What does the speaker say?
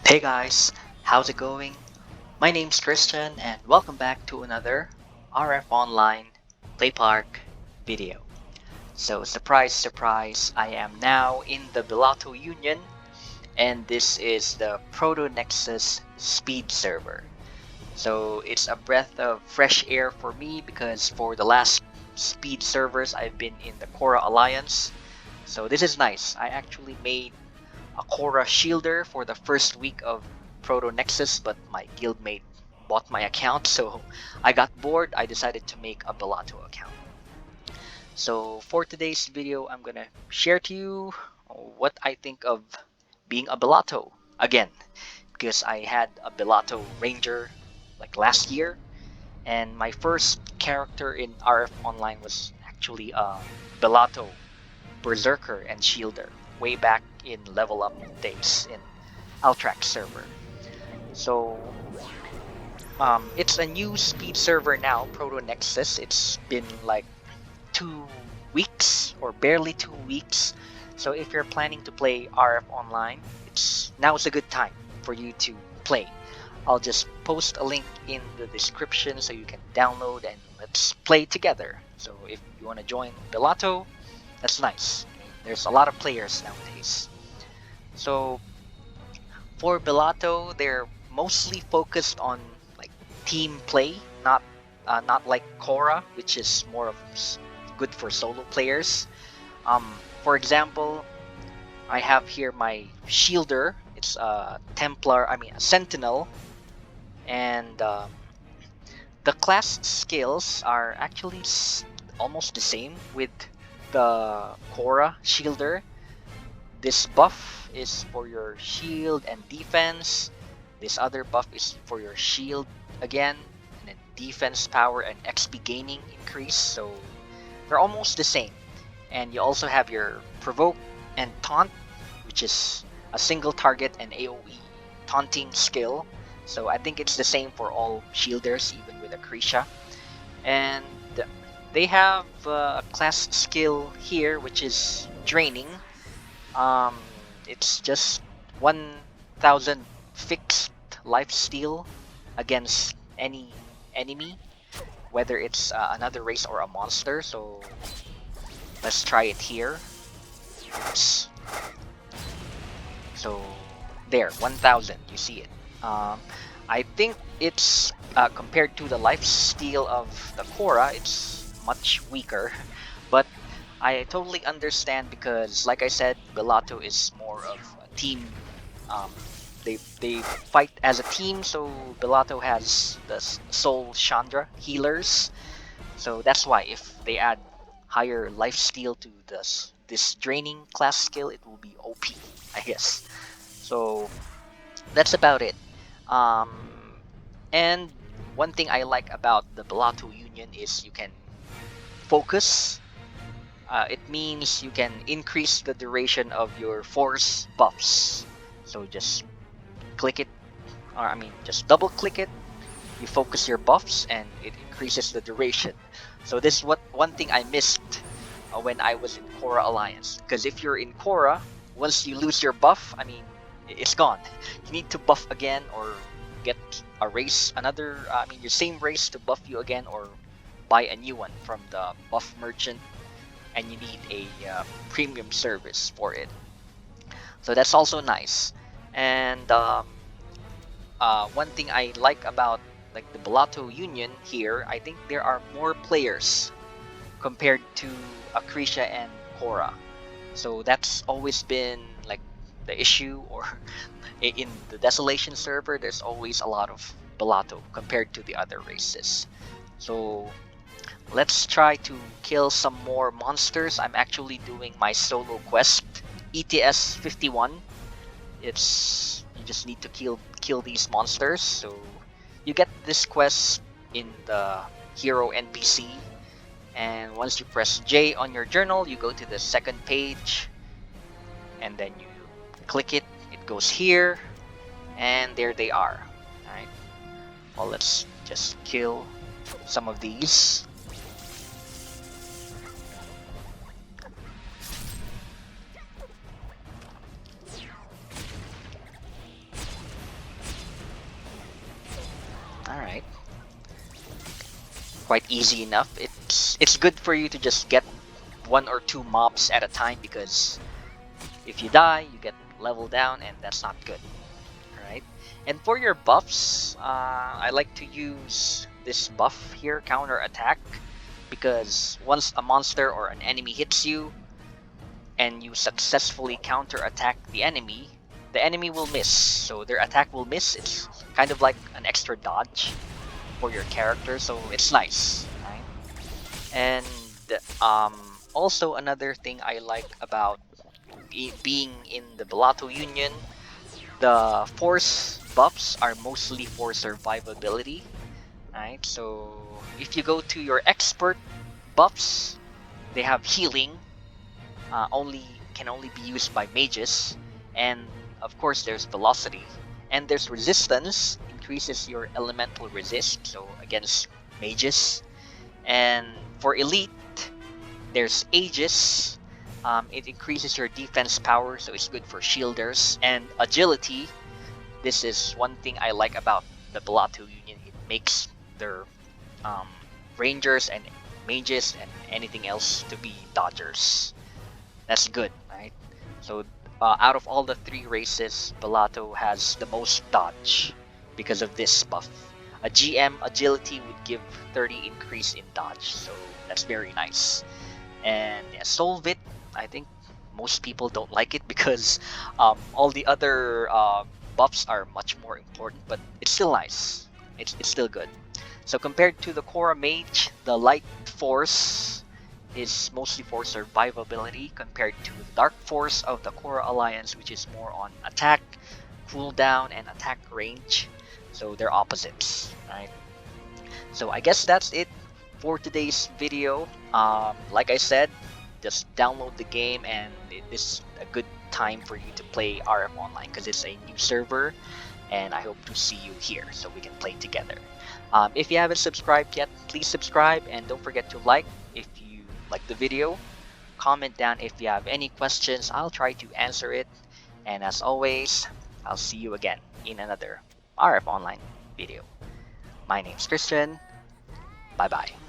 Hey guys, how's it going? My name's Christian and welcome back to another RF Online PlayPark video. So surprise surprise, I am now in the Bellato Union and this is the ProtoNexus speed server. So it's a breath of fresh air for me because for the last speed servers I've been in the Quora Alliance. So this is nice. I actually made a Quora Shielder for the first week of ProtoNexus, but my guildmate bought my account, so I got bored. I decided to make a Bellato account. So for today's video, I'm gonna share to you what I think of being a Bellato again, because I had a Bellato Ranger like last year, and my first character in RF Online was actually a Bellato Berserker and Shielder way back in level up days in Altrax server. So it's a new speed server now, ProtoNexus. It's been like 2 weeks or barely 2 weeks. So if you're planning to play RF Online, now's a good time for you to play. I'll just post a link in the description so you can download and let's play together. So if you want to join Bellato, that's nice. There's a lot of players nowadays. So for Bellato, they're mostly focused on like team play, not like Quora, which is more of good for solo players. For example, I have here my Shielder. It's a Templar, a Sentinel, and the class skills are actually almost the same with the Quora Shielder. This buff is for your shield and defense. This other buff is for your shield again, and then defense power and XP gaining increase. So they're almost the same. And you also have your provoke and taunt, which is a single target and AoE taunting skill. So I think it's the same for all shielders, even with Akrisha. And they have a class skill here, which is draining. It's just 1000 fixed life steal against any enemy, whether it's another race or a monster. So let's try it here. Oops. So there, 1000, you see it. I think it's compared to the life steal of the Quora, it's much weaker, but I totally understand because, like I said, Bellato is more of a team. Um, they fight as a team, so Bellato has the Soul Chandra healers. So that's why if they add higher life steal to this draining class skill, it will be OP, I guess. So that's about it. Um, and one thing I like about the Bellato Union is you can focus. It means you can increase the duration of your force buffs. So just click it, or just double click it. You focus your buffs, and it increases the duration. So this is one thing I missed when I was in Quora Alliance. Because if you're in Quora, once you lose your buff, it's gone. You need to buff again, or get a race, your same race to buff you again, or buy a new one from the buff merchant, and you need a premium service for it. So that's also nice. And one thing I like about like the Bellato Union here, I think there are more players compared to Akrisha and Quora. So that's always been like the issue, or in the Desolation server, there's always a lot of Bellato compared to the other races. So let's try to kill some more monsters. I'm actually doing my solo quest, ETS 51. You just need to kill these monsters. So you get this quest in the hero NPC, and once you press J on your journal, you go to the second page, and then you click it. It goes here, and there they are. Alright. Well, let's just kill some of these. quite easy enough. It's good for you to just get 1 or 2 mobs at a time, because if you die, you get leveled down, and that's not good. Alright? And for your buffs, I like to use this buff here, counter attack, because once a monster or an enemy hits you and you successfully counter attack the enemy will miss. So their attack will miss. It's kind of like an extra dodge for your character, so it's nice. Right? And also another thing I like about being in the Bellato Union, the force buffs are mostly for survivability. Right? So if you go to your expert buffs, they have healing, can only be used by mages, and of course there's velocity, and there's resistance, increases your elemental resist, so against mages. And for elite, there's Aegis. It increases your defense power, so it's good for shielders. And agility, this is one thing I like about the Bellato Union. It makes their rangers and mages and anything else to be dodgers. That's good, right? So out of all the 3 races, Bellato has the most dodge because of this buff. A GM agility would give 30 increase in dodge, so that's very nice. And yeah, Solvit, I think most people don't like it because all the other buffs are much more important, but it's still nice. It's still good. So compared to the Korra Mage, the Light Force is mostly for survivability compared to the Dark Force of the Korra Alliance, which is more on attack, cooldown, and attack range. So they're opposites, right? So I guess that's it for today's video. Like I said, just download the game, and it is a good time for you to play RF Online because it's a new server, and I hope to see you here so we can play together. If you haven't subscribed yet, please subscribe, and don't forget to like if you like the video. Comment down if you have any questions. I'll try to answer it. And as always, I'll see you again in another RF Online video. My name's Christian. Bye bye.